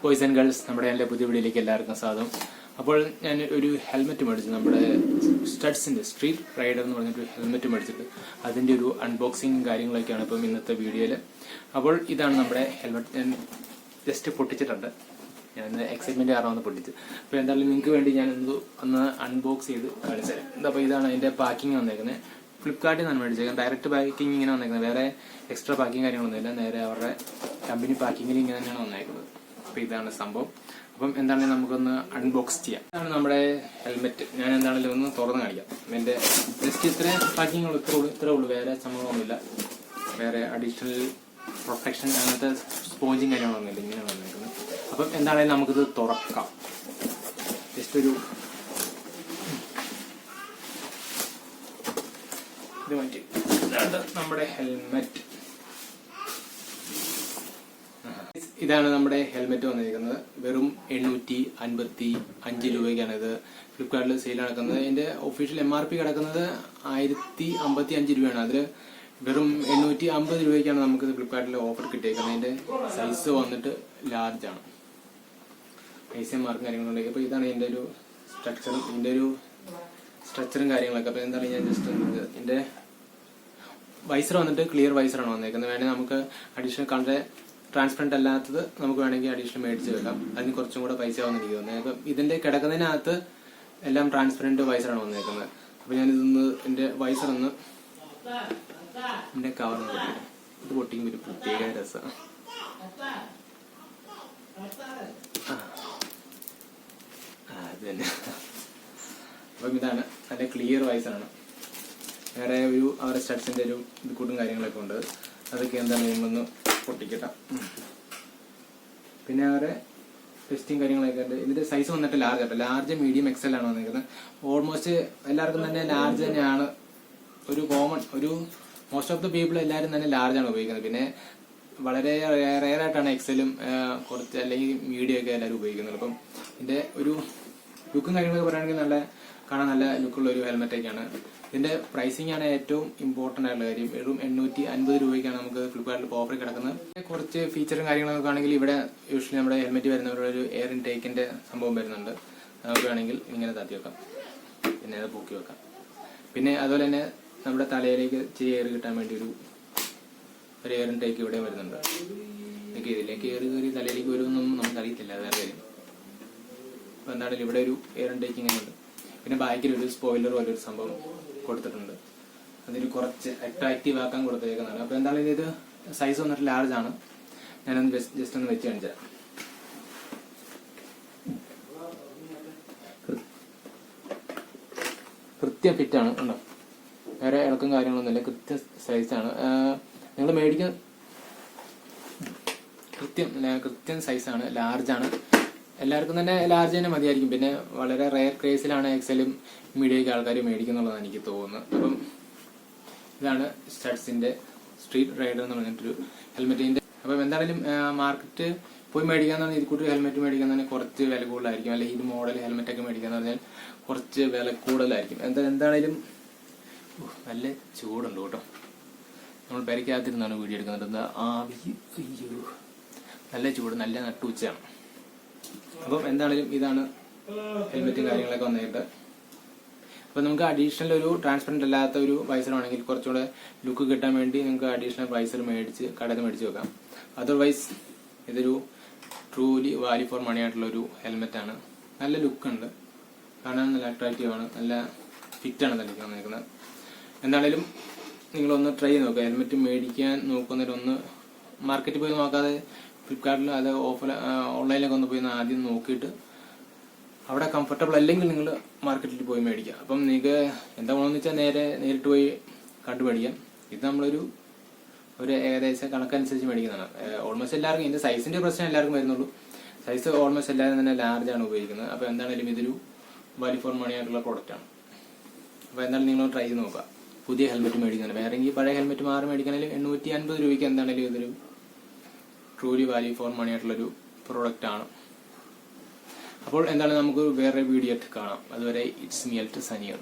Boys and girls, നമ്മുടെ എൻ്റെ പുതിയ വീഡിയോയിലേക്ക് എല്ലാവർക്കും സ്വാഗതം. അപ്പോൾ ഞാൻ ഒരു ഹെൽമെറ്റ് മേടിച്ചു, നമ്മുടെ സ്റ്റഡ്സിൻ്റെ സ്ട്രീറ്റ് റൈഡർ എന്ന് പറഞ്ഞിട്ട് ഹെൽമെറ്റ് മേടിച്ചിട്ട് അതിൻ്റെ ഒരു അൺബോക്സിങ് കാര്യങ്ങളൊക്കെയാണ് ഇപ്പം ഇന്നത്തെ വീഡിയോയിൽ. അപ്പോൾ ഇതാണ് നമ്മുടെ ഹെൽമെറ്റ്. ഞാൻ ജസ്റ്റ് പൊട്ടിച്ചിട്ടുണ്ട്, ഞാൻ എക്സൈറ്റ്മെൻറ്റ് കാരണം ഒന്ന് പൊട്ടിച്ച്. അപ്പോൾ എന്തായാലും നിങ്ങൾക്ക് വേണ്ടി ഞാൻ ഒന്ന് അൺബോക്സ് ചെയ്ത് കാണിച്ചു തരാം. അപ്പോൾ ഇതാണ് അതിൻ്റെ പാക്കിങ് വന്നേക്കുന്നത്. ഫ്ലിപ്കാർട്ടിൽ നിന്നാണ് മേടിച്ചേക്കുന്നത്. ഡയറക്റ്റ് പാക്കിങ് ഇങ്ങനെ വന്നേക്കുന്നത്, വേറെ എക്സ്ട്രാ പാക്കിങ് കാര്യങ്ങളൊന്നുമില്ല. നേരെ അവരുടെ കമ്പനി പാക്കിങ്ങിൽ ഇങ്ങനെ തന്നെയാണ് വന്നേക്കുന്നത്. അപ്പോൾ ഇതാണ് സംഭവം. അപ്പം എന്താണെങ്കിലും നമുക്കൊന്ന് അൺബോക്സ് ചെയ്യാം. ഇതാണ് നമ്മുടെ ഹെൽമെറ്റ്. ഞാൻ എന്താണെങ്കിലും ഒന്ന് തുറന്ന് കാണിക്കാം. എൻ്റെ ജസ്റ്റ് ഇത്രയും പാക്കിങ്ങുള്ളൂ, ഇത്രേ ഉള്ളൂ, വേറെ സംഭവമൊന്നുമില്ല. വേറെ അഡീഷണൽ പ്രൊട്ടക്ഷൻ അങ്ങനത്തെ സ്പോഞ്ചും കാര്യങ്ങളൊന്നുമില്ല, ഇങ്ങനെ വന്നേക്കുന്നത്. അപ്പം എന്താണെങ്കിലും നമുക്കിത് തുറക്കാം. ജസ്റ്റ് ഒരു ഇത് മാറ്റി. നമ്മുടെ ഹെൽമെറ്റ് ഇതാണ് നമ്മുടെ ഹെൽമെറ്റ് വന്നിരിക്കുന്നത്. വെറും 855 രൂപയ്ക്കാണ് ഇത് ഫ്ലിപ്കാർട്ടിൽ സെയിൽ നടക്കുന്നത്. ഇതിന്റെ ഒഫീഷ്യൽ MRP കിടക്കുന്നത് 1055 രൂപയാണ്. അതിൽ വെറും 850 രൂപയ്ക്കാണ് നമുക്ക് ഫ്ലിപ്കാർട്ടിൽ ഓഫർ കിട്ടിയേക്കുന്നത്. അതിന്റെ സൈസ് വന്നിട്ട് ലാർജ് ആണ്. പൈസയും മാർക്കും കാര്യങ്ങളുണ്ടെങ്കിൽ അപ്പോൾ ഇതാണ് ഇതിന്റെ ഒരു സ്ട്രക്ചറും കാര്യങ്ങളൊക്കെ. അപ്പോൾ എന്താണ് ഞാൻ ജസ്റ്റ് ഇതിന്റെ വൈസർ വന്നിട്ട് ക്ലിയർ വൈസറാണ് വന്നേക്കുന്നത്. വേണമെങ്കിൽ നമുക്ക് അഡീഷണൽ കളർ ട്രാൻസ്പെറന്റ് അല്ലാത്തത് നമുക്ക് വേണമെങ്കിൽ അഡീഷണൽ മേടിച്ച് വെക്കാം. അതിന് കുറച്ചും കൂടെ പൈസ ആവുന്ന എനിക്ക് തോന്നുന്നത്. അപ്പം ഇതിന്റെ കിടക്കുന്നതിനകത്ത് എല്ലാം ട്രാൻസ്പെറന്റ് വൈസറാണ് വന്നേക്കുന്നത്. അപ്പൊ ഞാനിതൊന്ന് എന്റെ വൈസർ ഒന്ന് എന്റെ കവർ ഇത് പൊട്ടിക്കുമ്പോൾ ഒരു പ്രത്യേക രസമാണ്. അത് തന്നെ. അപ്പം ഇതാണ് നല്ല ക്ലിയർ വൈസറാണ്. വേറെ ഒരു അവരുടെ സ്റ്റഡ്സിന്റെ ഒരു ഇത് കൂട്ടും കാര്യങ്ങളൊക്കെ ഉണ്ട്. അതൊക്കെ എന്താണ് നിങ്ങളൊന്ന് പൊട്ടിക്കട്ടാം. പിന്നെ അവരെ ടെസ്റ്റിങ് കാര്യങ്ങളൊക്കെ ഉണ്ട്. ഇതിന്റെ സൈസ് വന്നിട്ട് ലാർജ് ആട്ടോ. ലാർജ്, മീഡിയം, XL ആണ് വന്നിരിക്കുന്നത്. ഓൾമോസ്റ്റ് എല്ലാവർക്കും തന്നെ ലാർജ് തന്നെയാണ് ഒരു common. Most of the people എല്ലാവരും തന്നെ ലാർജ് ആണ് ഉപയോഗിക്കുന്നത്. പിന്നെ വളരെ റെയർ ആയിട്ടാണ് XL-ഉം കുറച്ച് അല്ലെങ്കിൽ മീഡിയം ഒക്കെ എല്ലാവരും ഉപയോഗിക്കുന്നത്. അപ്പം ഇതിന്റെ ഒരു ലുക്കും കാര്യങ്ങളൊക്കെ പറയുകയാണെങ്കിൽ കാണാൻ നല്ല ലുക്കുള്ള ഒരു ഹെൽമെറ്റൊക്കെയാണ്. ഇതിന്റെ പ്രൈസിംഗ് ആണ് ഏറ്റവും ഇമ്പോർട്ടന്റ് ആയിട്ടുള്ള കാര്യം. വെറും 850 രൂപയ്ക്കാണ് നമുക്ക് ഫ്ലിപ്കാർട്ടിൽ ഓഫർ കിടക്കുന്നത്. കുറച്ച് ഫീച്ചറും കാര്യങ്ങളൊക്കെ ആണെങ്കിൽ ഇവിടെ യൂഷ്വലി നമ്മുടെ ഹെൽമെറ്റ് വരുന്നവരുടെ ഒരു എയർ ഇൻടേക്കിന്റെ സംഭവം വരുന്നുണ്ട്. നമുക്ക് വേണമെങ്കിൽ ഇങ്ങനെ താത്തി വെക്കാം, പിന്നെ അത് പൊക്കി വെക്കാം. പിന്നെ അതുപോലെ തന്നെ നമ്മുടെ തലയിലേക്ക് ഇച്ചിരി എയർ കിട്ടാൻ വേണ്ടി ഒരു എയർ ഇൻടേക്ക് ഇവിടെ വരുന്നുണ്ട്. ഇതൊക്കെ ഇതിലേക്ക് എയർ കയറി തലയിലേക്ക് വരുമെന്നൊന്നും നമുക്ക് അറിയത്തില്ല, വേറെ കാര്യം. അപ്പൊ എന്താണെങ്കിലും ഇവിടെ ഒരു എയർ ഇൻടേക്ക് ഇങ്ങനെ ഉണ്ട്. പിന്നെ ബാക്കിൽ ഒരു സ്പോയിലർ പോലെ ഒരു സംഭവം കൊടുത്തിട്ടുണ്ട്. അതിന് കുറച്ച് അട്രാക്റ്റീവ് ആക്കാൻ കൊടുത്തേക്കുന്നതാണ്. അപ്പൊ എന്താണ് ഇത് സൈസ് വന്നിട്ട് ലാർജ് ആണ്. ഞാനൊന്ന് ജസ്റ്റ് ഒന്ന് വെച്ച് കാണിച്ചാൽ കൃത്യം ഫിറ്റാണ്. ഉണ്ടോ, വേറെ ഇളക്കും കാര്യങ്ങളൊന്നുമില്ല, കൃത്യ സൈസാണ്. നിങ്ങൾ മേടിക്കാൻ കൃത്യം സൈസാണ്, ലാർജാണ്. എല്ലാവർക്കും തന്നെ ലാർജ് തന്നെ മതിയായിരിക്കും. പിന്നെ വളരെ റെയർ കേസിലാണ് XL-ഉം മീഡിയൊക്കെ ആൾക്കാർ മേടിക്കുന്നുള്ളതാണ് എനിക്ക് തോന്നുന്നത്. അപ്പം ഇതാണ് സ്റ്റഡ്സിന്റെ സ്ട്രീറ്റ് റൈഡർ എന്ന് പറഞ്ഞിട്ടൊരു ഹെൽമെറ്റിന്റെ. അപ്പം എന്തായാലും മാർക്കറ്റ് പോയി മേടിക്കാന്ന് പറഞ്ഞാൽ ഇത് കൂട്ടി ഹെൽമെറ്റ് മേടിക്കാൻ തന്നെ കുറച്ച് വില കൂടുതലായിരിക്കും. അല്ലെങ്കിൽ ഇത് മോഡൽ ഹെൽമെറ്റ് ഒക്കെ മേടിക്കാന്ന് പറഞ്ഞാൽ കുറച്ച് വില കൂടുതലായിരിക്കും. എന്താണേലും നല്ല ചൂടുണ്ട് കേട്ടോ. നമ്മൾ പെരയ്ക്കകത്തിരുന്നാണ് വീഡിയോ എടുക്കുന്നത്. എന്താ അയ്യോ, നല്ല ചൂട്, നല്ല നട്ടുച്ചയാണ്. അപ്പം എന്താണെങ്കിലും ഇതാണ് ഹെൽമെറ്റും കാര്യങ്ങളൊക്കെ വന്നിട്ട്. അപ്പം നമുക്ക് അഡീഷണൽ ഒരു ട്രാൻസ്പെറന്റ് അല്ലാത്ത ഒരു വൈസർ ആണെങ്കിൽ കുറച്ചുകൂടെ ലുക്ക് കിട്ടാൻ വേണ്ടി നിങ്ങൾക്ക് അഡീഷണൽ വൈസർ കടയിൽ മേടിച്ച് വെക്കാം. അതർവൈസ് ഇതൊരു ട്രൂലി വാല്യൂ ഫോർ മണി ആയിട്ടുള്ള ഒരു ഹെൽമെറ്റാണ്. നല്ല ലുക്കുണ്ട്, കാണാൻ നല്ല അട്രാക്റ്റീവ് ആണ്, നല്ല ഫിറ്റാണ് തനിക്ക് വന്നിരിക്കുന്നത്. എന്താണെങ്കിലും നിങ്ങളൊന്ന് ട്രൈ ചെയ്ത് നോക്കുക. ഹെൽമെറ്റ് മേടിക്കാൻ നോക്കുന്നവരൊന്ന് മാർക്കറ്റിൽ പോയി നോക്കാതെ ഫ്ലിപ്കാർട്ടിൽ അത് ഓൺലൈനിലൊക്കെ ഒന്ന് പോയി ആദ്യം നോക്കിയിട്ട് അവിടെ കംഫർട്ടബിൾ അല്ലെങ്കിൽ നിങ്ങൾ മാർക്കറ്റിൽ പോയി മേടിക്കാം. അപ്പം നിങ്ങൾക്ക് എന്താ വേണമെന്ന് വെച്ചാൽ നേരിട്ട് പോയി കണ്ടു മേടിക്കാം. ഇത് നമ്മളൊരു ഏകദേശം കണക്കനുസരിച്ച് മേടിക്കുന്നതാണ്. ഓൾമോസ്റ്റ് എല്ലാവർക്കും ഇതിന്റെ സൈസിന്റെ പ്രശ്നം എല്ലാവർക്കും വരുന്നുള്ളൂ. സൈസ് ഓൾമോസ്റ്റ് എല്ലാവരും തന്നെ ലാർജ് ആണ് ഉപയോഗിക്കുന്നത്. അപ്പോൾ എന്താണെങ്കിലും ഇതൊരു വാല്യൂ ഫോർ മണി ആയിട്ടുള്ള പ്രോഡക്റ്റ് ആണ്. അപ്പോൾ എന്തായാലും നിങ്ങൾ ട്രൈ ചെയ്ത് നോക്കുക. പുതിയ ഹെൽമെറ്റ് മേടിക്കുന്നത്, വേറെ പഴയ ഹെൽമെറ്റ് മാറി മേടിക്കണമെങ്കിൽ 850 രൂപയ്ക്ക് എന്താണെങ്കിലും ഇതൊരു ട്രൂലി വാല്യൂ ഫോർ മണി ആയിട്ടുള്ളൊരു പ്രോഡക്റ്റ് ആണ്. അപ്പോൾ എന്താണ് നമുക്ക് വേറെ വീഡിയോ ആയിട്ട് കാണാം. അതുവരെ ഇറ്റ്സ് മീ സനിയർ.